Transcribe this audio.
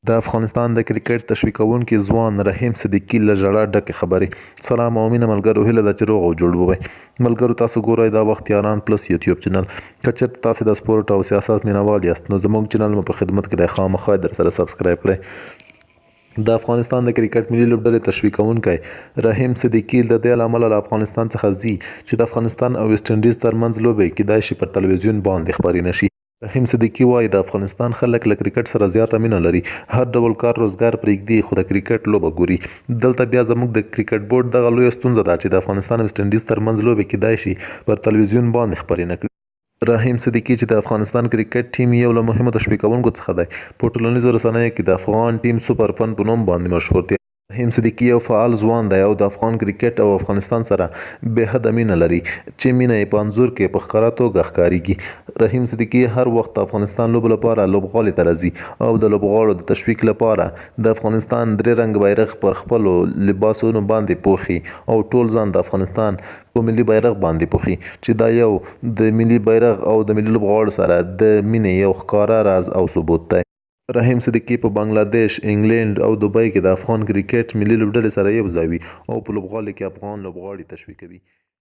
د افغانستان د کرکټ تشویقونکي ځوان رحیم صدیقي له ژړا ډکې خبرې. سلام او مینه ملګرو، هیله ده چې روغ او جوړ وئ. ملګرو، تاسو ګورئ د بختیاران پلس یوټیوب چینل. که چېرته تاسې د سپورټ او سیاست مینوال یاست نو زموږ چینل مو په خدمت کې دی، خامخا در سره سبسکرایب کړئ. د افغانستان د کرکټ ملي لوبډلې تشویقونکی رحیم صدیقي د دې له امله له افغانستان څخه ځي چې د افغانستان او ویسټ انډیز ترمنځ لوبې کیدای شي پر تلویزیون باندې خپرې نه شي. رحیم صدیقي وایي د افغانستان خلک له کرکټ سره زیاته مینه لري، هر ډول کار روزګار پرېږدي خو د کرکټ لوبه ګوري. دلته بیا زموږ د کرکټ بورډ دغه لویه ستونزه ده چې د افغانستان او ویسټ انډیز ترمنځ لوبې کیدای شي پر تلویزیون باندې خپرې نه کړي. رحیم صدیقي چې د افغانستان کرکټ ټیم یو له مهمو تشویقونکو څخه دی، په ټولنیزو رسنیو کې د افغان ټیم سوپر فن په نوم باندې مشهور دی. رحیم صدیقي یو فعال ځوان دی او د افغان کرکټ او افغانستان سره بې حده مینه لري چې مینه یې په انځور کې په ښکاره توګه ښکارېږي. رحیم صدیقي هر وخت د افغانستان لوبو لپاره لوبغالي ته راځي او د لوبغاړو د تشویق لپاره د افغانستان درې رنګ بیرغ پر خپلو لباسونو باندې پوښي او ټول ځان د افغانستان په ملي بیرغ باندې پوښي چې دا یو د ملي بیرغ او د ملي لوبغاړو سره د مینې یو ښکاره راز او ثبوت دی. رحیم صدیقي په بنگلادیش، انګلند او دوبۍ کې د افغان کرکټ ملي لوبډلې سره یو ځای وي او په لوبغالي کې افغان لوبغاړي تشویقوي.